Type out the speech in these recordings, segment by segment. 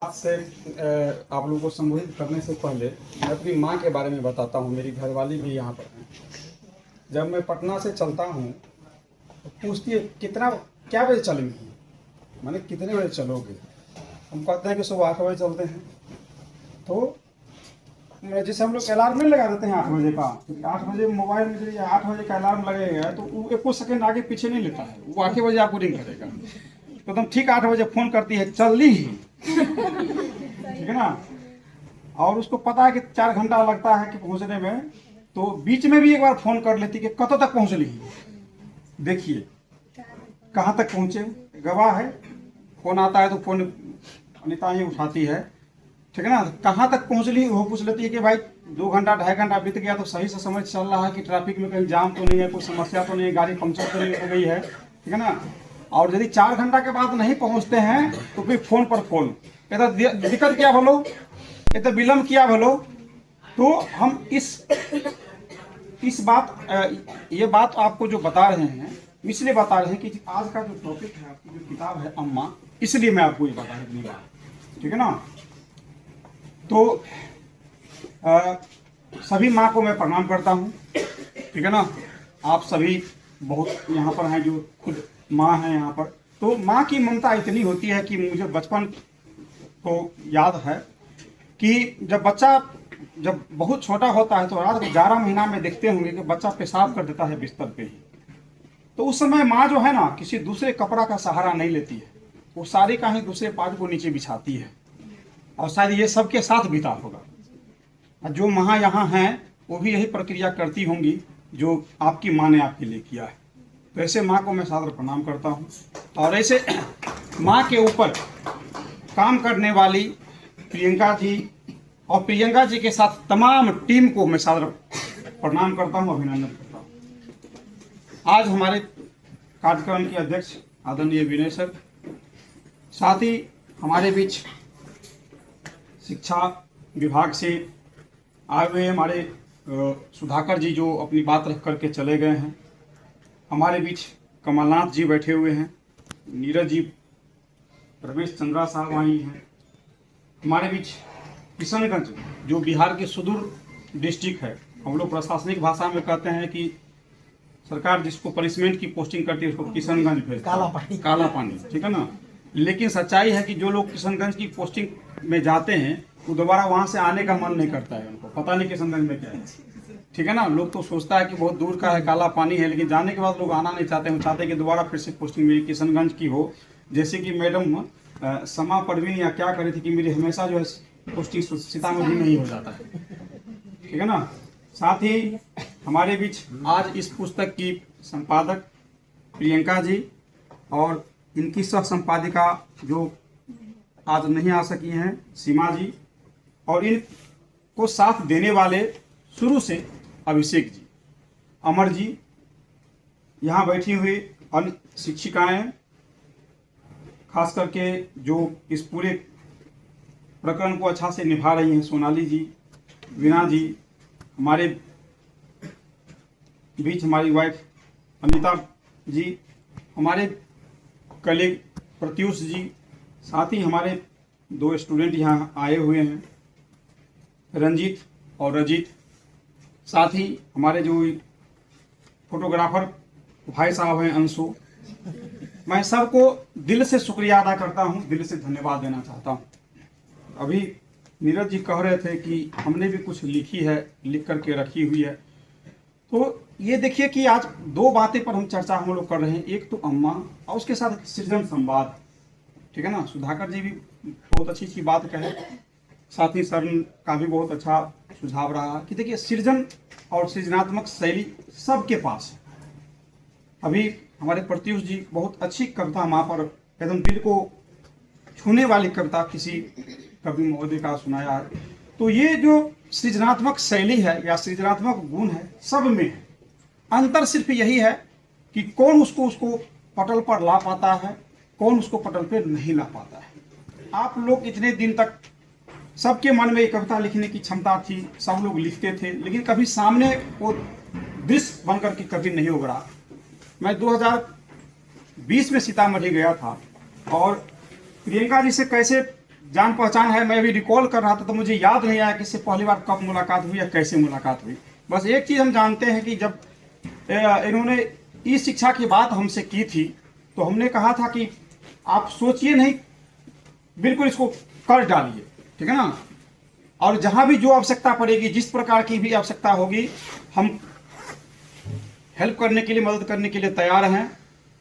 आपसे आप लोगों को संबोधित करने से पहले मैं अपनी माँ के बारे में बताता हूँ। मेरी घरवाली भी यहाँ पर हैं। जब मैं पटना से चलता हूँ तो पूछती है कितना क्या बजे चलेंगी, मैंने कितने बजे चलोगे। हम कहते हैं कि सुबह 8 बजे चलते हैं। तो जैसे हम लोग अलार्म नहीं लगा देते हैं 8 बजे का, क्योंकि 8 बजे मोबाइल में जो 8 बजे का अलार्म लगेगा तो वो 1 सेकंड आगे पीछे नहीं लेता है, वो 8 बजे आपको रिंग करेगा। तो तुम ठीक 8 बजे फ़ोन करती है, चल ली ही, ठीक है ना। और उसको पता है कि 4 घंटा लगता है कि पहुंचने में, तो बीच में भी एक बार फ़ोन कर लेती कि कतों तक पहुंच ली, देखिए कहाँ तक पहुंचे, गवाह है। फ़ोन आता है तो फ़ोन अनिता ही उठाती है, ठीक है ना। कहाँ तक पहुंच ली वो पूछ लेती है कि भाई 2 घंटा 2.5 घंटा बीत गया तो सही से समझ चल रहा है कि ट्रैफिक में कहीं जाम तो नहीं है, कोई समस्या तो नहीं है, गाड़ी पंक्चर तो नहीं हो गई है, ठीक है ना। और यदि 4 घंटा के बाद नहीं पहुंचते हैं तो फिर फ़ोन पर फ़ोन, इधर दिक्कत क्या बोलो, इधर विलम्ब किया बोलो। तो हम इस ये बात आपको जो बता रहे हैं, इसलिए बता रहे हैं कि आज का जो टॉपिक है, आपकी जो किताब है अम्मा, इसलिए मैं आपको ये बता रही हूँ, ठीक है ना। तो सभी माँ को मैं प्रणाम करता हूँ, ठीक है ना। आप सभी बहुत यहाँ पर हैं जो खुद माँ हैं यहाँ पर। तो माँ की ममता इतनी होती है कि मुझे बचपन को याद है कि जब बहुत छोटा होता है तो रात को 11 महीना में देखते होंगे कि बच्चा पेशाब कर देता है बिस्तर पे ही। तो उस समय माँ जो है ना किसी दूसरे कपड़ा का सहारा नहीं लेती है, वो साड़ी का ही दूसरे पार्ट को नीचे बिछाती है। और शायद ये सबके साथ बीता होगा। जो माँ यहाँ हैं वो भी यही प्रक्रिया करती होंगी जो आपकी माँ ने आपके लिए किया है। तो ऐसे माँ को मैं सादर प्रणाम करता हूँ। और ऐसे माँ के ऊपर काम करने वाली प्रियंका जी और प्रियंका जी के साथ तमाम टीम को मैं सादर प्रणाम करता हूँ, अभिनंदन करता हूँ। आज हमारे कार्यक्रम के अध्यक्ष आदरणीय विनय सर, साथ ही हमारे बीच शिक्षा विभाग से आए हुए हमारे सुधाकर जी जो अपनी बात रख करके चले गए हैं। हमारे बीच कमलनाथ जी बैठे हुए हैं, नीरज जी, रमेश चंद्रा साहब आई हैं। हमारे बीच किशनगंज जो बिहार के सुदूर डिस्ट्रिक्ट है, हम लोग प्रशासनिक भाषा में कहते हैं कि सरकार जिसको पनिशमेंट की पोस्टिंग करती है उसको किशनगंज भेजती है, काला पानी, ठीक है ना। लेकिन सच्चाई है कि जो लोग किशनगंज की पोस्टिंग में जाते हैं वो दोबारा वहाँ से आने का मन नहीं करता है, उनको पता नहीं किशनगंज में क्या है, ठीक है ना। लोग तो सोचता है कि बहुत दूर का है, काला पानी है, लेकिन जाने के बाद लोग आना नहीं चाहते हैं, चाहते हैं कि दोबारा फिर से पोस्टिंग मेरी किशनगंज की हो। जैसे कि मैडम समा परवीन या क्या करी थी कि मेरी हमेशा जो है पोस्टिंग सीतामढ़ी में ही हो जाता है, ठीक है ना। साथ ही हमारे बीच आज इस पुस्तक की संपादक प्रियंका जी और इनकी सह संपादिका जो आज नहीं आ सकी हैं सीमा जी, और इनको साथ देने वाले शुरू से अभिषेक जी, अमर जी, यहाँ बैठी हुई अन्य शिक्षिकाएं, खास करके जो इस पूरे प्रकरण को अच्छा से निभा रही हैं, सोनाली जी, वीना जी, हमारे बीच हमारी वाइफ अनीता जी, हमारे कलीग प्रत्युष जी, साथ ही हमारे 2 स्टूडेंट यहाँ आए हुए हैं, रंजीत और रजीत, साथ ही हमारे जो फोटोग्राफर भाई साहब हैं अंशु। मैं सबको दिल से शुक्रिया अदा करता हूँ, दिल से धन्यवाद देना चाहता हूँ। अभी नीरज जी कह रहे थे कि हमने भी कुछ लिखी है, लिख करके रखी हुई है। तो ये देखिए कि आज 2 बातें पर हम चर्चा हम लोग कर रहे हैं, एक तो अम्मा और उसके साथ सृजन संवाद, ठीक है ना। सुधाकर जी भी बहुत अच्छी बात कहे, साथ ही सर का भी बहुत अच्छा सुझाव रहा कि देखिए सृजन और सृजनात्मक शैली सबके पास है। अभी हमारे प्रत्युष जी बहुत अच्छी कविता माँ पर एकदम दिल को छूने वाली कविता किसी कवि महोदय का सुनाया है। तो ये जो सृजनात्मक शैली है या सृजनात्मक गुण है सब में है, अंतर सिर्फ यही है कि कौन उसको पटल पर ला पाता है, कौन उसको पटल पर नहीं ला पाता है। आप लोग इतने दिन तक सबके मन में एक कविता लिखने की क्षमता थी, सब लोग लिखते थे, लेकिन कभी सामने वो दृश्य बनकर के कभी नहीं उभरा। मैं 2020 में सीतामढ़ी गया था और प्रियंका जी से कैसे जान पहचान है। मैं अभी रिकॉल कर रहा था तो मुझे याद नहीं आया कि इससे पहली बार कब मुलाकात हुई या कैसे मुलाकात हुई। बस एक चीज़ हम जानते हैं कि जब इन्होंने ई शिक्षा की बात हमसे की थी तो हमने कहा था कि आप सोचिए नहीं, बिल्कुल इसको कर डालिए, ठीक है ना। और जहां भी जो आवश्यकता पड़ेगी, जिस प्रकार की भी आवश्यकता होगी, हम हेल्प करने के लिए, मदद करने के लिए तैयार हैं।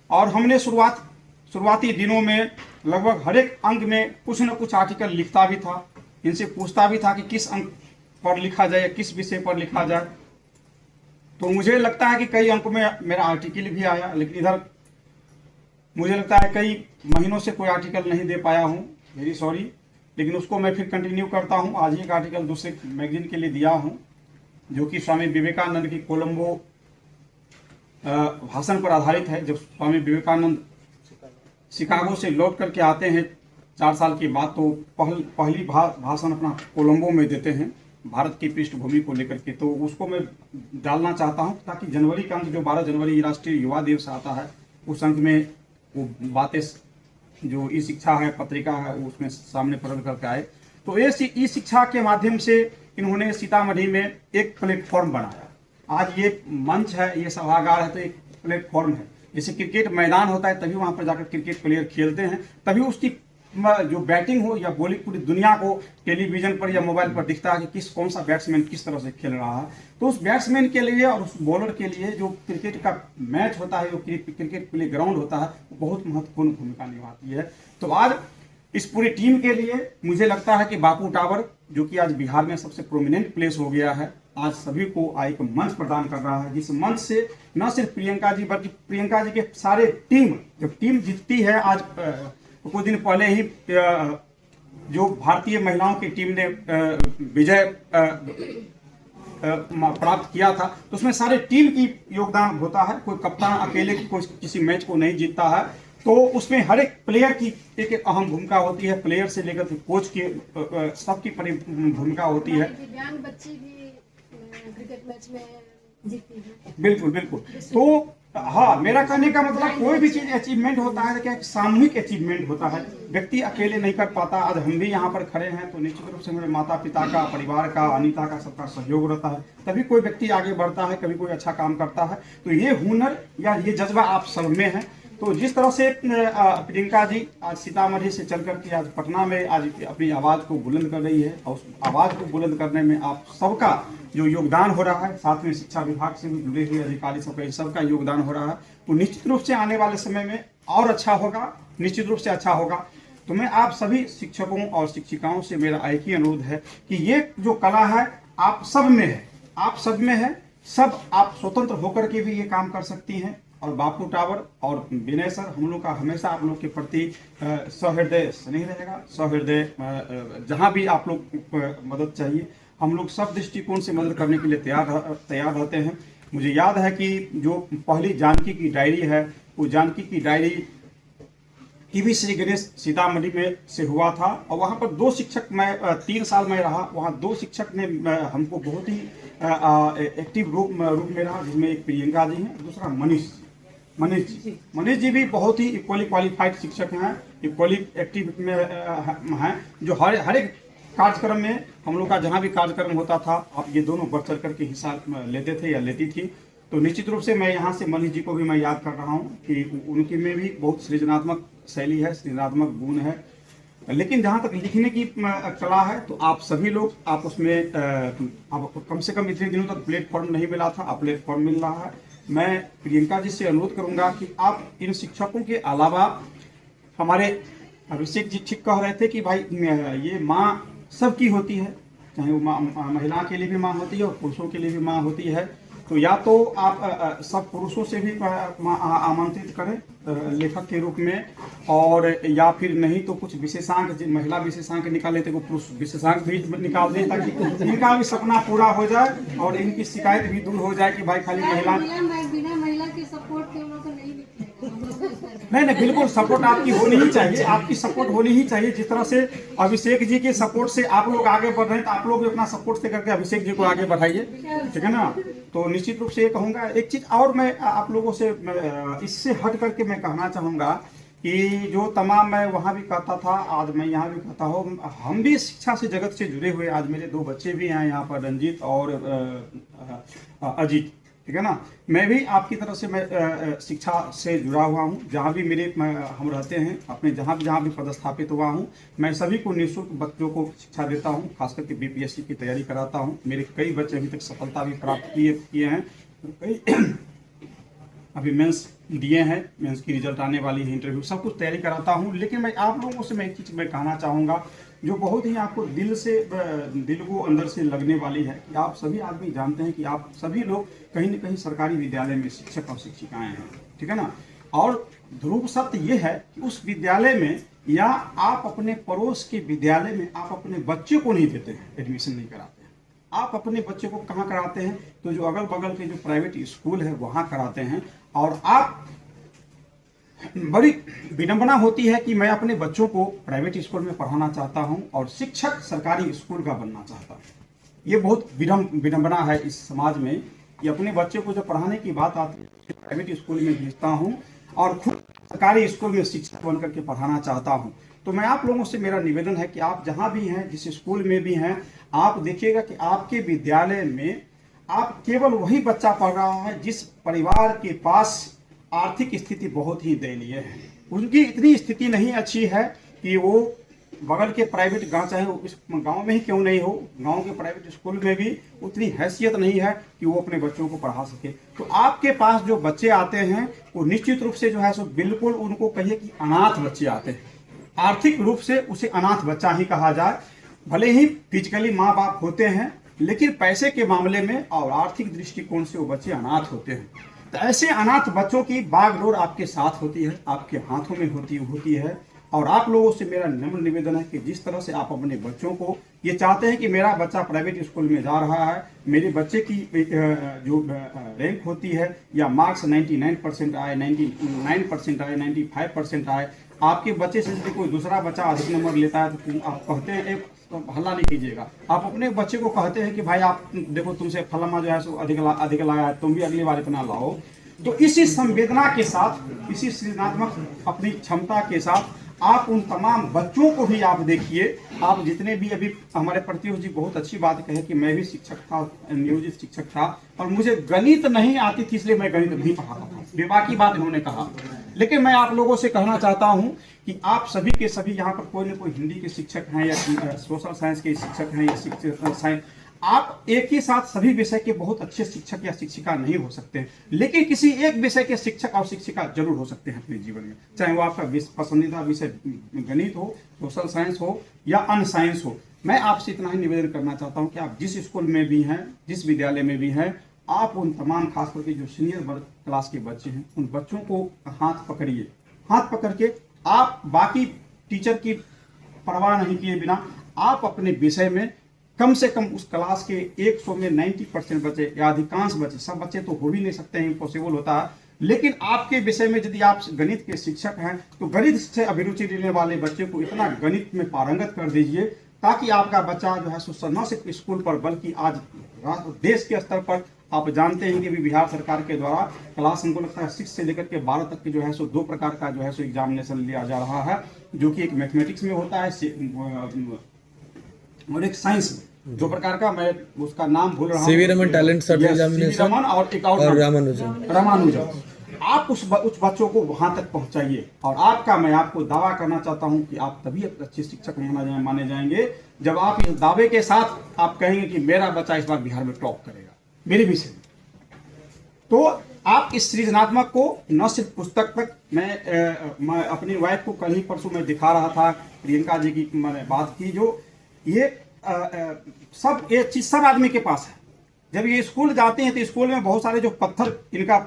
और हमने शुरुआती दिनों में लगभग हर एक अंक में कुछ न कुछ आर्टिकल लिखता भी था, इनसे पूछता भी था कि किस अंक पर लिखा जाए, किस विषय पर लिखा जाए। तो मुझे लगता है कि कई अंक में मेरा आर्टिकल भी आया, लेकिन इधर मुझे लगता है कई महीनों से कोई आर्टिकल नहीं दे पाया हूँ, वेरी सॉरी। लेकिन उसको मैं फिर कंटिन्यू करता हूँ। आज एक आर्टिकल दूसरे मैगजीन के लिए दिया हूँ, जो कि स्वामी विवेकानंद की कोलंबो भाषण पर आधारित है। जब स्वामी विवेकानंद शिकागो से लौट करके आते हैं 4 साल के बाद, तो पहली भाषण अपना कोलंबो में देते हैं भारत की पृष्ठभूमि को लेकर के। तो उसको मैं डालना चाहता हूं ताकि जनवरी का अंक जो 12 जनवरी राष्ट्रीय युवा दिवस आता है, उस अंक में वो बातें जो ई शिक्षा है, पत्रिका है, उसमें सामने प्रकट करके आए। तो ई शिक्षा के माध्यम से इन्होंने सीतामढ़ी में एक प्लेटफॉर्म बनाया। आज ये मंच है, ये सभागार है, तो एक प्लेटफॉर्म है। जैसे क्रिकेट मैदान होता है, तभी वहां पर जाकर क्रिकेट प्लेयर खेलते हैं, तभी उसकी जो बैटिंग हो या बॉलिंग पूरी दुनिया को टेलीविजन पर या मोबाइल पर दिखता है कि कौन सा बैट्समैन किस तरह से खेल रहा है। तो उस बैट्समैन के लिए और उस बॉलर के लिए जो क्रिकेट का मैच होता है, जो क्रिकेट प्ले ग्राउंड होता है, वो बहुत महत्वपूर्ण भूमिका निभाती है। तो आज इस पूरी टीम के लिए मुझे लगता है कि बापू टावर, जो कि आज बिहार में सबसे प्रोमिनेंट प्लेस हो गया है, आज सभी को एक मंच प्रदान कर रहा है, जिस मंच से न सिर्फ प्रियंका जी बल्कि प्रियंका जी के सारे टीम, जब टीम जीतती है, आज कुछ दिन पहले ही जो भारतीय महिलाओं की टीम ने विजय प्राप्त किया था, तो उसमें सारे टीम की योगदान होता है। कोई कप्तान अकेले कोई किसी मैच को नहीं जीतता है, तो उसमें हर एक प्लेयर की एक अहम भूमिका होती है। प्लेयर से लेकर के कोच की सबकी भूमिका होती है। दिव्यांग बच्चे भी क्रिकेट मैच में जीतती है। बिल्कुल बिल्कुल। तो हाँ, मेरा कहने का मतलब कोई भी चीज अचीवमेंट होता है, क्या सामूहिक अचीवमेंट होता है, व्यक्ति अकेले नहीं कर पाता। आज हम भी यहाँ पर खड़े हैं तो निश्चित रूप से मेरे माता पिता का, परिवार का, अनीता का, सबका सहयोग रहता है, तभी कोई व्यक्ति आगे बढ़ता है, कभी कोई अच्छा काम करता है। तो ये हुनर या ये जज्बा आप सब में है। तो जिस तरह से प्रियंका जी आज सीतामढ़ी से चल करके आज पटना में आज अपनी आवाज़ को बुलंद कर रही है, और उस आवाज़ को बुलंद करने में आप सबका जो योगदान हो रहा है, साथ में शिक्षा विभाग से भी जुड़े हुए अधिकारी सबका योगदान हो रहा है, तो निश्चित रूप से आने वाले समय में और अच्छा होगा, निश्चित रूप से अच्छा होगा। तो मैं आप सभी शिक्षकों और शिक्षिकाओं से मेरा एक ही अनुरोध है कि ये जो कला है आप सब में है, आप सब में है, सब आप स्वतंत्र होकर के भी ये काम कर सकती हैं। और बापू टावर और विनय सर, हम लोग का हमेशा आप लोग के प्रति सहृदय स्नेह रहेगा, सहृदय जहाँ भी आप लोग मदद चाहिए, हम लोग सब दृष्टिकोण से मदद करने के लिए तैयार रहते हैं। मुझे याद है कि जो पहली जानकी की डायरी है, वो जानकी की डायरी टीवी श्री गणेश सीतामढ़ी में से हुआ था, और वहाँ पर 2 शिक्षक, मैं 3 साल में रहा, वहाँ 2 शिक्षक ने हमको बहुत ही एक्टिव रूप में रहा, जिसमें एक प्रियंका जी हैं, दूसरा मनीष जी भी बहुत ही इक्वली क्वालिफाइड शिक्षक हैं, इक्वली एक्टिव में हैं, जो हर एक कार्यक्रम में हम लोग का जहाँ भी कार्यक्रम होता था, आप ये दोनों बढ़ चढ़ करके हिस्सा लेते थे या लेती थी। तो निश्चित रूप से मैं यहाँ से मनीष जी को भी मैं याद कर रहा हूँ कि उनकी में भी बहुत सृजनात्मक शैली है, सृजनात्मक गुण है। लेकिन जहाँ तक लिखने की कला है, तो आप सभी लोग आप उसमें आप कम से कम इतने दिनों तक प्लेटफॉर्म नहीं मिला था, आप प्लेटफॉर्म मिल रहा है। मैं प्रियंका जी से अनुरोध करूंगा कि आप इन शिक्षकों के अलावा, हमारे अभिषेक जी ठीक कह रहे थे कि भाई ये माँ सबकी होती है, चाहे वो महिला के लिए भी माँ होती है और पुरुषों के लिए भी माँ होती है। तो या तो आप सब पुरुषों से भी आमंत्रित करें लेखक के रूप में, और या फिर नहीं तो कुछ विशेषांक, महिला विशेषांक निकाले थे, वो पुरुष विशेषांक भी निकाल दें, ताकि इनका भी सपना पूरा हो जाए और इनकी शिकायत भी दूर हो जाए कि भाई खाली महिला बिना महिला के सपोर्ट के उनको नहीं नहीं, बिल्कुल सपोर्ट आपकी होनी ही चाहिए, आपकी सपोर्ट होनी ही चाहिए। जिस तरह से अभिषेक जी के सपोर्ट से आप लोग आगे बढ़ रहे हैं, तो आप लोग भी अपना सपोर्ट से करके अभिषेक जी को आगे बढ़ाइए, ठीक है ना। तो निश्चित रूप से ये कहूँगा, एक चीज़ और मैं आप लोगों से इससे हट करके मैं कहना चाहूँगा कि जो तमाम मैं वहाँ भी कहता था, आज मैं यहाँ भी कहता हूँ, हम भी शिक्षा से जगत से जुड़े हुए। आज मेरे 2 बच्चे भी हैं यहाँ पर, रंजीत और अजीत, ठीक है ना। मैं भी आपकी तरह से मैं शिक्षा से जुड़ा हुआ हूँ। जहाँ भी हम रहते हैं, अपने जहाँ भी पदस्थापित हुआ हूँ, मैं सभी को निःशुल्क बच्चों को शिक्षा देता हूँ। खास करके बीपीएससी की तैयारी कराता हूँ। मेरे कई बच्चे अभी तक सफलता भी प्राप्त किए हैं। कई अभी मेंस दिए हैं, मेंस की रिजल्ट आने वाली है, इंटरव्यू सब कुछ तैयारी कराता हूँ। लेकिन मैं आप लोगों से मैं एक चीज़ मैं कहना चाहूँगा जो बहुत ही आपको दिल को अंदर से लगने वाली है, कि आप सभी आदमी जानते हैं कि आप सभी लोग कहीं न कहीं सरकारी विद्यालय में शिक्षक और शिक्षिकाएं हैं, ठीक है ना। और ध्रुव सत्य ये है कि उस विद्यालय में या आप अपने पड़ोस के विद्यालय में आप अपने बच्चे को नहीं देते हैं, एडमिशन नहीं कराते हैं। आप अपने बच्चे को कहाँ कराते हैं? तो जो अगल बगल के जो प्राइवेट स्कूल है वहाँ कराते हैं। और आप, बड़ी विडंबना होती है कि मैं अपने बच्चों को प्राइवेट स्कूल में पढ़ाना चाहता हूं और शिक्षक सरकारी स्कूल का बनना चाहता हूं। ये बहुत विडंबना है इस समाज में कि अपने बच्चे को जब पढ़ाने की बात आती है प्राइवेट स्कूल में भेजता हूं और खुद सरकारी स्कूल में शिक्षक बन करके पढ़ाना चाहता हूं। तो मैं आप लोगों से मेरा निवेदन है कि आप जहां भी हैं, जिस स्कूल में भी हैं, आप देखिएगा कि आपके विद्यालय में आप केवल वही बच्चा पढ़ रहा है जिस परिवार के पास आर्थिक स्थिति बहुत ही दयनीय है। उनकी इतनी स्थिति नहीं अच्छी है कि वो बगल के प्राइवेट गांव, चाहे उस गांव में ही क्यों नहीं हो, गांव के प्राइवेट स्कूल में भी उतनी हैसियत नहीं है कि वो अपने बच्चों को पढ़ा सके। तो आपके पास जो बच्चे आते हैं वो निश्चित रूप से जो है सो बिल्कुल उनको कहिए कि अनाथ बच्चे आते हैं। आर्थिक रूप से उसे अनाथ बच्चा ही कहा जाए। भले ही फिजिकली माँ बाप होते हैं, लेकिन पैसे के मामले में और आर्थिक दृष्टिकोण से वो बच्चे अनाथ होते हैं। तो ऐसे अनाथ बच्चों की बागडोर आपके साथ होती है, आपके हाथों में होती है। और आप लोगों से मेरा नम्र निवेदन है कि जिस तरह से आप अपने बच्चों को ये चाहते हैं कि मेरा बच्चा प्राइवेट स्कूल में जा रहा है, मेरे बच्चे की जो रैंक होती है या मार्क्स 99% आए, 99% आए, 95% आए, आपके बच्चे से यदि कोई दूसरा बच्चा अधिक नंबर लेता है तो आप कहते हैं, एक तो हल्ला नहीं कीजिएगा, आप अपने बच्चे को कहते हैं कि भाई आप देखो तुमसे फलाना जो है सो अधिक लाया है, तुम भी अगली बार इतना लाओ। तो इसी संवेदना के साथ, इसी सृजनात्मक अपनी क्षमता के साथ आप उन तमाम बच्चों को भी आप देखिए। आप जितने भी, अभी हमारे प्रतियोगी जी बहुत अच्छी बात कहे कि मैं भी शिक्षक था, नियोजित शिक्षक था, और मुझे गणित नहीं आती थी इसलिए मैं गणित नहीं पढ़ाता था, बेबाकी बात इन्होंने कहा। लेकिन मैं आप लोगों से कहना चाहता हूं कि आप सभी के सभी यहाँ पर कोई न कोई हिंदी के शिक्षक हैं या सोशल साइंस के शिक्षक हैं या साइंस, आप एक ही साथ सभी विषय के बहुत अच्छे शिक्षक या शिक्षिका नहीं हो सकते हैं, लेकिन किसी एक विषय के शिक्षक और शिक्षिका जरूर हो सकते हैं अपने जीवन में। चाहे वो आपका पसंदीदा विषय गणित हो, सोशल साइंस हो या अन्य साइंस हो। मैं आपसे इतना ही निवेदन करना चाहता हूं कि आप जिस स्कूल में भी हैं, जिस विद्यालय में भी हैं, आप उन तमाम खास करके जो सीनियर वर्ग क्लास के बच्चे हैं, उन बच्चों को हाथ पकड़िए। हाथ पकड़ के आप बाकी टीचर की परवाह नहीं किए बिना आप अपने विषय में कम से कम उस क्लास के 100 में 90% बच्चे या अधिकांश बच्चे, सब बच्चे तो हो भी नहीं सकते हैं, इम्पॉसिबल होता है, लेकिन आपके विषय में यदि आप गणित के शिक्षक हैं तो गणित से अभिरुचि लेने वाले बच्चे को इतना गणित में पारंगत कर दीजिए ताकि आपका बच्चा जो है सो न सिर्फ स्कूल पर बल्कि आज देश के स्तर पर आप जानते हैं कि भी बिहार सरकार के द्वारा क्लास हमको लगता है 6 से लेकर के 12 तक के जो है सो 2 प्रकार का जो है सो एग्जामिनेशन लिया जा रहा है, जो कि एक मैथमेटिक्स में होता है और एक साइंस में। 2 प्रकार का, मैं उसका नाम भूल रहा हूँ, CV Raman talent search examination और एक और रामानुजन। आप उस बच्चों को वहां तक पहुंचाइए। और मैं आपको दावा करना चाहता हूं कि आप तभी अच्छे शिक्षक माने जाएंगे जब आप इस दावे के साथ आप कहेंगे कि मेरा बच्चा इस बार बिहार में टॉप करेगा मेरे विषय में। तो आप इस सृजनात्मक को न सिर्फ पुस्तक तक, मैं अपनी वाइफ को कल ही परसों में दिखा रहा था, प्रियंका जी की मैंने बात की, जो ये सब ये चीज सब आदमी के पास है। जब ये स्कूल जाते हैं तो स्कूल में बहुत सारे जो पत्थर, इनका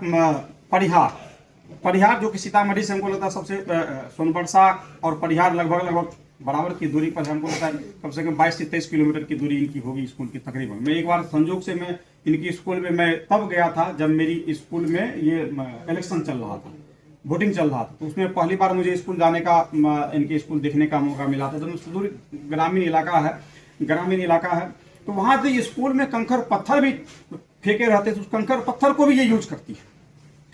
परिहार जो कि सीतामढ़ी से हमको लगता है सबसे सोनबरसा और परिहार लगभग बराबर की दूरी पर, हमको लगता है कम से कम 22 से 23 किलोमीटर की दूरी इनकी होगी स्कूल की तकरीबन। मैं एक बार संजोग से मैं इनकी स्कूल में मैं तब गया था जब मेरी स्कूल में ये इलेक्शन चल रहा था, वोटिंग चल रहा था, तो उसमें पहली बार मुझे स्कूल जाने का, इनके स्कूल देखने का मौका मिला था। तो सुदूर ग्रामीण इलाका है, तो वहाँ से स्कूल में कंकड़ पत्थर भी फेंके रहते थे, उस कंकड़ पत्थर को भी ये यूज करती है।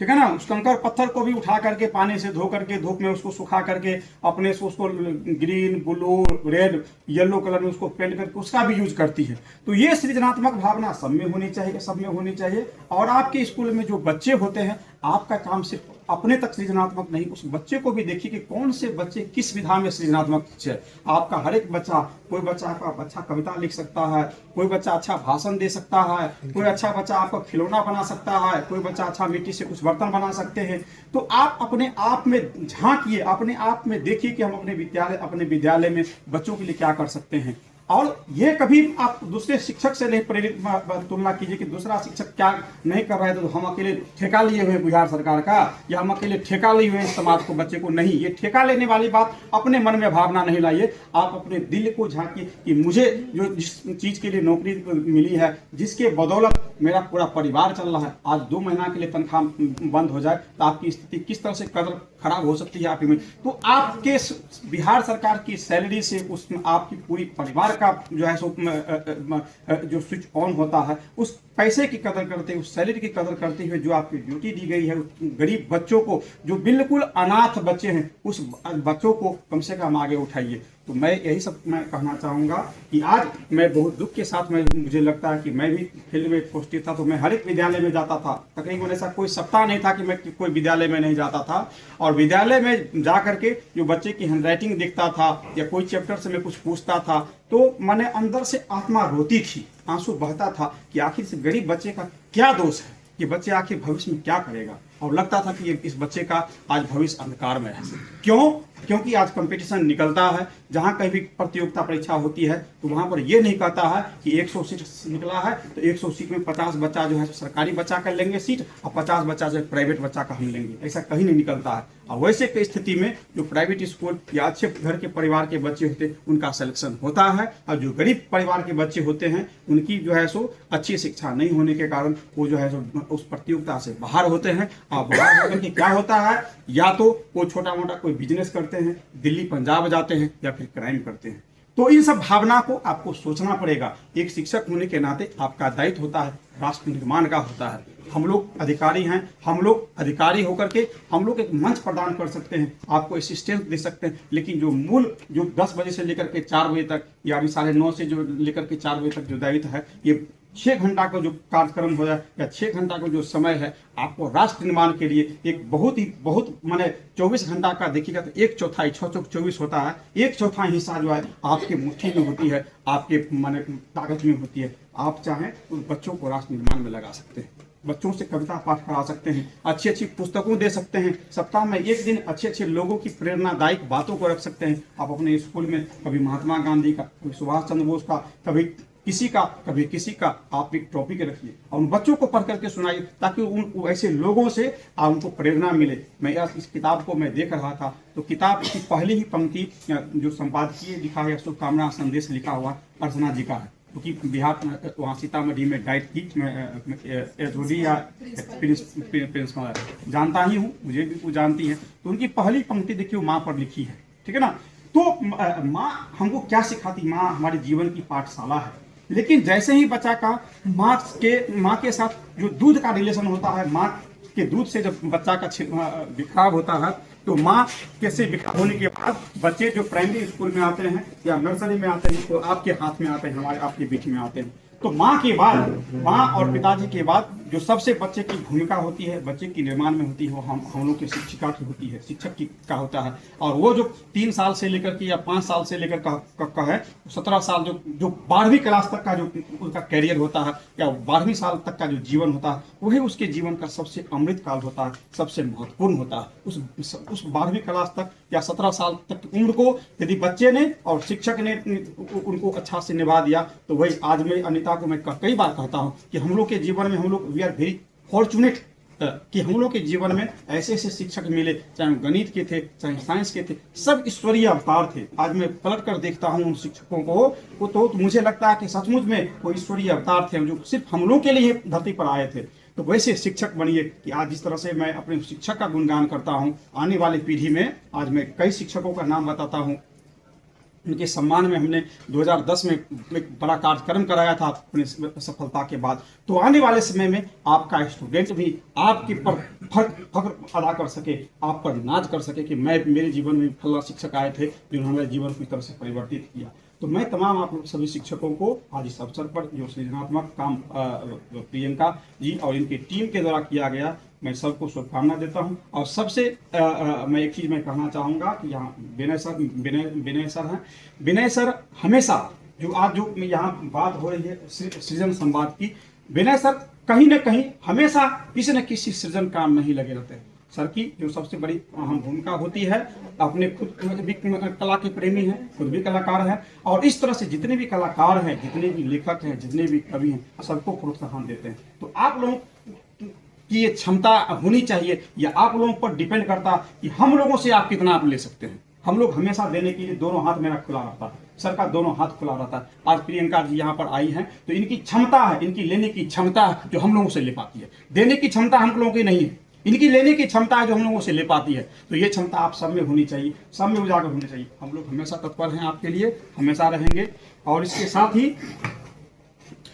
ठीक है ना। उस कंकर पत्थर को भी उठा करके पानी से धो करके धूप में उसको सुखा करके अपने से उसको green blue red yellow colour में उसको पेंट करके उसका भी यूज करती है। तो ये सृजनात्मक भावना सब में होनी चाहिए, सब में होनी चाहिए। और आपके स्कूल में जो बच्चे होते हैं, आपका काम सिर्फ अपने तक सृजनात्मक नहीं, उस बच्चे को भी देखिए कि कौन से बच्चे किस विधा में सृजनात्मक है। आपका हर एक बच्चा, कोई बच्चा आपका अच्छा कविता लिख सकता है, कोई बच्चा अच्छा भाषण दे सकता है, कोई अच्छा बच्चा आपका खिलौना बना सकता है, कोई बच्चा अच्छा मिट्टी से कुछ बर्तन बना सकते हैं। तो आप अपने आप में झांकिए, अपने आप में देखिए कि हम अपने विद्यालय में बच्चों के लिए क्या कर सकते हैं। और ये कभी आप दूसरे शिक्षक से नहीं प्रेरित तुलना कीजिए कि दूसरा शिक्षक क्या नहीं कर रहा है तो हम अकेले ठेका लिए हुए बिहार सरकार का, या हम अकेले ठेका लिए हुए समाज को, बच्चे को नहीं। ये ठेका लेने वाली बात अपने मन में भावना नहीं लाइए। आप अपने दिल को झांकिए कि मुझे जो जिस चीज के लिए नौकरी मिली है, जिसके बदौलत मेरा पूरा परिवार चल रहा है, आज 2 महीना के लिए तनख्वाह बंद हो जाए तो आपकी स्थिति किस तरह से कदर खराब हो सकती है आपकी में। तो आपके बिहार सरकार की सैलरी से उसमें आपकी पूरी परिवार का जो है सो जो स्विच ऑन होता है, उस पैसे की कदर करते हुए, उस सैलरी की कदर करते हुए जो आपकी ड्यूटी दी गई है, गरीब बच्चों को, जो बिल्कुल अनाथ बच्चे हैं, उस बच्चों को कम से कम आगे उठाइए। तो मैं यही सब मैं कहना चाहूँगा कि आज मैं बहुत दुख के साथ में, मुझे लगता है कि मैं भी फील्ड में पोस्टेड था तो मैं हर एक विद्यालय में जाता था। तकरीबन ऐसा कोई सप्ताह नहीं था कि मैं कोई विद्यालय में नहीं जाता था। और विद्यालय में जा करके जो बच्चे की हैंडराइटिंग देखता था या कोई चैप्टर से मैं कुछ पूछता था, तो मैंने अंदर से आत्मा रोती थी, आंसू बहता था कि आखिर इस गरीब बच्चे का क्या दोष है, ये बच्चे आखिर भविष्य में क्या करेगा। और लगता था कि इस बच्चे का आज भविष्य अंधकार में है। क्यों? क्योंकि आज कंपटीशन निकलता है, जहां कहीं भी प्रतियोगिता परीक्षा होती है तो वहां पर यह नहीं कहता है कि 100 सीट निकला है तो 100 सीट में 50 बच्चा जो है सरकारी बच्चा का लेंगे सीट और 50 बच्चा जो है प्राइवेट बच्चा का हम लेंगे, ऐसा कहीं नहीं निकलता है। और वैसे की स्थिति में जो प्राइवेट स्कूल या अच्छे घर के परिवार के बच्चे होते हैं उनका सिलेक्शन होता है, और जो गरीब परिवार के बच्चे होते हैं उनकी जो है सो अच्छी शिक्षा नहीं होने के कारण वो जो है सो उस प्रतियोगिता से बाहर होते हैं। और बाहर होकर के क्या होता है, या तो वो छोटा मोटा कोई बिजनेस करते हैं, दिल्ली पंजाब जाते हैं, या फिर क्राइम करते हैं। तो इन सब भावना को आपको सोचना पड़ेगा। एक शिक्षक होने के नाते आपका दायित्व होता है, राष्ट्र निर्माण का होता है। हम लोग अधिकारी हैं, हम लोग अधिकारी होकर के हम लोग एक मंच प्रदान कर सकते हैं, आपको असिस्टेंस दे सकते हैं, लेकिन जो मूल जो 10 बजे से लेकर के 4 बजे तक या अभी 9:30 से जो लेकर के 4 बजे तक जो दायित्व है, ये 6 घंटा का जो कार्यक्रम हो जाए या 6 घंटा का जो समय है, आपको राष्ट्र निर्माण के लिए एक बहुत माने 24 घंटा का देखिएगा तो 1/4 6 चौक 24 होता है, 1/4 हिस्सा जो है आपके मुट्ठी में होती है, आपके माने ताकत में होती है। आप चाहें तो बच्चों को राष्ट्र निर्माण में लगा सकते हैं, बच्चों से कविता पाठ करा सकते हैं, अच्छी अच्छी पुस्तकों दे सकते हैं, सप्ताह में एक दिन अच्छे अच्छे लोगों की प्रेरणादायक बातों को रख सकते हैं। आप अपने स्कूल में कभी महात्मा गांधी का, कभी सुभाष चंद्र बोस का, कभी किसी का, कभी किसी का आप एक टॉपिक रखिए और उन बच्चों को पढ़ करके सुनाइए, ताकि उन ऐसे लोगों से उनको प्रेरणा मिले। मैं इस किताब को मैं देख रहा था तो किताब की पहली ही पंक्ति जो संपादकीय लिखा है, शुभकामना संदेश लिखा हुआ अर्चना जी का है, क्योंकि बिहार वहाँ सीतामढ़ी में डाइट की एचओडी या प्रिंसिपल जानता ही हूँ, मुझे भी वो जानती है। तो उनकी पहली पंक्ति देखिए माँ पर लिखी है, ठीक है ना। तो माँ हमको क्या सिखाती, माँ हमारे जीवन की पाठशाला है। लेकिन जैसे ही बच्चा का माँ के साथ जो दूध का रिलेशन होता है, माँ के दूध से जब बच्चा का बिखराव होता है, तो माँ कैसे बिखराव होने के बाद बच्चे जो प्राइमरी स्कूल में आते हैं या नर्सरी में आते हैं तो आपके हाथ में आते हैं, हमारे आपके बीच में आते हैं। तो माँ के बाद, माँ और पिताजी के बाद जो सबसे बच्चे की भूमिका होती है, बच्चे की निर्माण में होती है, वो हम लोग की शिक्षिका की होती है, शिक्षक की का होता है। और वो जो 3 साल से लेकर के या 5 साल से लेकर का है 17 साल जो 12वीं क्लास तक का जो उनका कैरियर होता है या 12वीं साल तक का जो जीवन होता है, वही उसके जीवन का सबसे अमृत काल होता है, सबसे महत्वपूर्ण होता है। उस 12वीं क्लास तक या 17 साल तक की उम्र को यदि बच्चे ने और शिक्षक ने उनको अच्छा से निभा दिया, तो वही आज मैं अनिता को मैं कई बार कहता हूँ कि हम लोग के जीवन में हम लोग वी आर वेरी फॉर्चुनेट कि हम लोग के जीवन में ऐसे ऐसे शिक्षक मिले, चाहे गणित के थे, चाहे साइंस के थे, सब ईश्वरीय अवतार थे। आज मैं पलट कर देखता हूँ उन शिक्षकों को तो मुझे लगता है कि सचमुच में वो ईश्वरीय अवतार थे जो सिर्फ हम लोग के लिए धरती पर आए थे। तो वैसे शिक्षक बनिए कि आज जिस तरह से मैं अपने शिक्षक का गुणगान करता हूँ, आने वाली पीढ़ी में आज मैं कई शिक्षकों का नाम बताता हूँ उनके सम्मान में हमने 2010 में एक बड़ा कार्यक्रम कराया था अपनी सफलता के बाद। तो आने वाले समय में आपका स्टूडेंट भी आपके पर फख्र अदा कर सके, आप पर नाज कर सके कि मैं मेरे जीवन में फला शिक्षक आए थे जिन्होंने मेरे जीवन को इस तरह से परिवर्तित किया। तो मैं तमाम आप लोग सभी शिक्षकों को आज इस अवसर पर जो सृजनात्मक काम प्रियंका जी और इनकी टीम के द्वारा किया गया, मैं सबको शुभकामना देता हूं। और सबसे मैं एक चीज़ मैं कहना चाहूँगा कि यहाँ विनय सर हैं। विनय सर हमेशा जो आज जो यहाँ बात हो रही है सृजन संवाद की, विनय सर कहीं ना कहीं हमेशा किसी न किसी सृजन काम में ही लगे रहते हैं। सर की जो सबसे बड़ी अहम भूमिका होती है, अपने खुद भी कला के प्रेमी हैं, खुद भी कलाकार हैं, और इस तरह से जितने भी कलाकार हैं, जितने भी लेखक हैं, जितने भी कवि हैं, सबको प्रोत्साहन देते हैं। तो आप लोगों की ये क्षमता होनी चाहिए, या आप लोगों पर डिपेंड करता कि हम लोगों से आप कितना आप ले सकते हैं। हम लोग हमेशा देने के लिए दोनों हाथ मेरा खुला रहता है, सर का दोनों हाथ खुला रहता है। आज प्रियंका जी यहाँ पर आई हैं तो इनकी क्षमता है, इनकी लेने की क्षमता है जो हम लोगों से ले पाती है। देने की क्षमता हम लोगों की नहीं है, इनकी लेने की क्षमता है जो हम लोगों से ले पाती है। तो ये क्षमता आप सब में होनी चाहिए, सब में उजागर होनी चाहिए। हम लोग हमेशा तत्पर हैं आपके लिए, हमेशा रहेंगे। और इसके साथ ही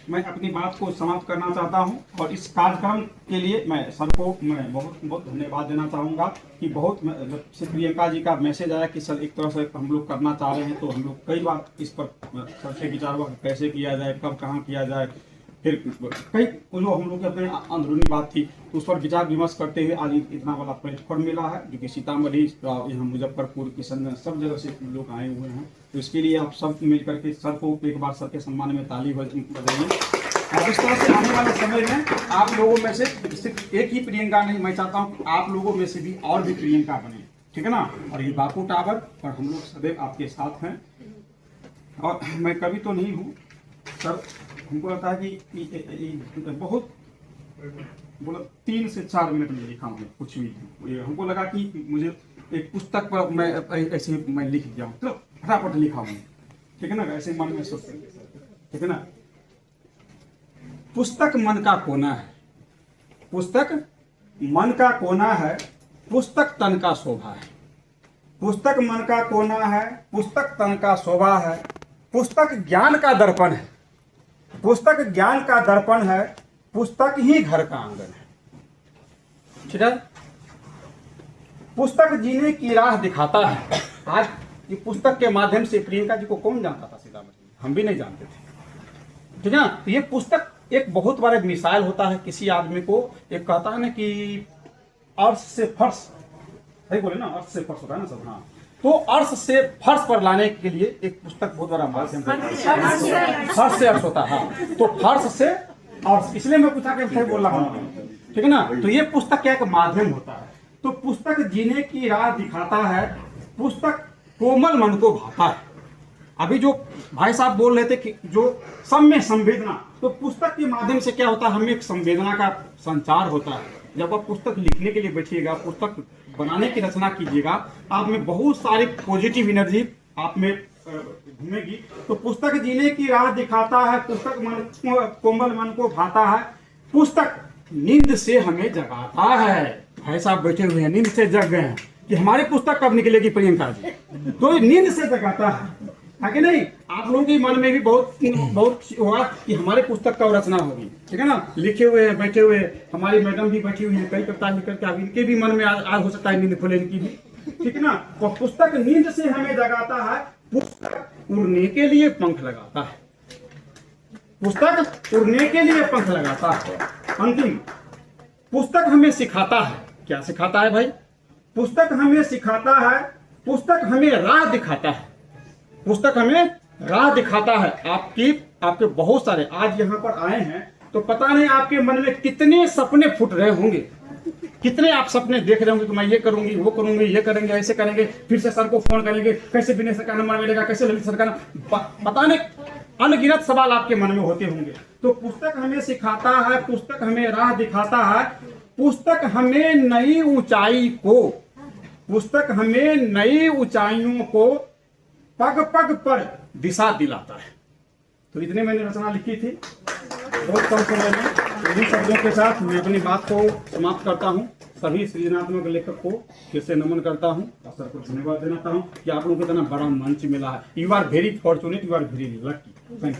मैं अपनी बात को समाप्त करना चाहता हूं, और इस कार्यक्रम के लिए मैं सर को मैं बहुत बहुत धन्यवाद देना चाहूँगा कि बहुत जब से प्रियंका जी का मैसेज आया कि सर एक तरह से हम लोग करना चाह रहे हैं, तो हम लोग कई बार इस पर सर से विचार हुआ कैसे किया जाए, कब कहाँ किया जाए। फिर कई जो हम लोग की अपने अंदरूनी बात थी तो उस पर विचार विमर्श करते हुए आज इतना बड़ा प्लेटफॉर्म मिला है, जो कि सीतामढ़ी, यहाँ मुजफ्फरपुर, किशनगंज सब जगह से लोग आए हुए हैं। तो इसके लिए आप सब मिल करके सर को एक बार सर के सम्मान में ताली बजाइए। और इस तरह से आने वाले समय में आप लोगों में से सिर्फ एक ही प्रियंका नहीं, मैं चाहता हूँ कि आप लोगों में से भी और भी प्रियंका बने, ठीक है ना। और ये बापू टावर पर हम लोग सदैव आपके साथ हैं। और मैं कवि तो नहीं हूँ सर, हमको लगता है कि बहुत बोला 3 से 4 मिनट में लिखा हूँ कुछ भी। हमको लगा कि मुझे एक पुस्तक पर मैं ऐसे मैं लिख गया हूँ, तो फटाफट लिखा हूँ, ठीक है ना, ऐसे मन में सोचते, ठीक है ना। पुस्तक मन का कोना है, पुस्तक मन का कोना है, पुस्तक तन का शोभा है। पुस्तक मन का कोना है, पुस्तक तन का शोभा है। पुस्तक ज्ञान का दर्पण है, पुस्तक ज्ञान का दर्पण है। पुस्तक ही घर का आंगन है, ठीक है। पुस्तक जीने की राह दिखाता है। आज ये पुस्तक के माध्यम से प्रियंका जी को कौन जानता था सीतामढ़ी में, हम भी नहीं जानते थे, ठीक है ना। तो ये पुस्तक एक बहुत बड़ा मिसाल होता है किसी आदमी को। एक कहता है ना कि अर्श से फर्श, सही बोले ना, अर्श से फर्श होता है ना सब, हाँ। तो अर्श से फर्श पर लाने के लिए एक पुस्तक बहुत बड़ा माध्यम है। फर्श से अर्श होता है, हाँ। तो फर्श से अर्श, इसलिए मैं पूछा कि सही बोल रहा हूँ, ठीक है ना। तो ये पुस्तक क्या एक माध्यम होता है। तो पुस्तक जीने की राह दिखाता है, पुस्तक कोमल मन को भाता है। अभी जो भाई साहब बोल रहे थे कि जो सब में संवेदना, तो पुस्तक के माध्यम से क्या होता है, हमें एक संवेदना का संचार होता है। जब आप पुस्तक लिखने के लिए बैठिएगा, पुस्तक बनाने की रचना कीजिएगा, आप में बहुत सारी पॉजिटिव एनर्जी आप में घूमेगी। तो पुस्तक जीने की राह दिखाता है, पुस्तक कोमल मन को भाता है। पुस्तक नींद से हमें जगाता है। भाई साहब बैठे हुए हैं, नींद से जग गए हैं कि हमारी पुस्तक कब निकलेगी प्रियंका जी, तो नींद से जगाता है कि नहीं। आप लोगों के मन में भी बहुत हुआ कि हमारे पुस्तक का रचना होगी, ठीक है ना। लिखे हुए हैं, बैठे हुए, हमारी मैडम भी बैठी हुई है, कई कविता लिख करके अब इनके भी मन में आज हो सकता है नींद खुले इनकी भी, ठीक है ना। तो पुस्तक नींद से हमें जगाता है, पुस्तक उड़ने के लिए पंख लगाता है, पुस्तक उड़ने के लिए पंख लगाता है। अंतिम, पुस्तक हमें सिखाता है, क्या सिखाता है भाई, पुस्तक हमें सिखाता है, पुस्तक हमें राह दिखाता है, पुस्तक हमें राह दिखाता है। आपके बहुत सारे आज यहाँ पर आए हैं, तो पता नहीं आपके मन में कितने सपने फुट रहे होंगे, कितने आप सपने देख रहे होंगे कि मैं ये करूंगी, वो करूंगी, ये करेंगे, ऐसे करेंगे, फिर से सर को फोन करेंगे, कैसे विनय सर का नंबर मिलेगा, कैसे ललित सर का पता नहीं अनगिनत सवाल आपके मन में होते होंगे। तो पुस्तक हमें सिखाता है, पुस्तक हमें राह दिखाता है, पुस्तक हमें नई ऊंचाई को, पुस्तक हमें नई ऊंचाइयों को पग पग पर दिशा दिलाता है। तो इतने मैंने रचना लिखी थी बहुत कम समय में। इन्हीं शब्दों के साथ मैं अपनी बात को समाप्त करता हूँ। सभी सृजनात्मक लेखक को फिर से नमन करता हूँ और सर को धन्यवाद देना चाहता हूँ कि आप लोगों को इतना बड़ा मंच मिला है। You are very fortunate, you are very lucky. Thank you.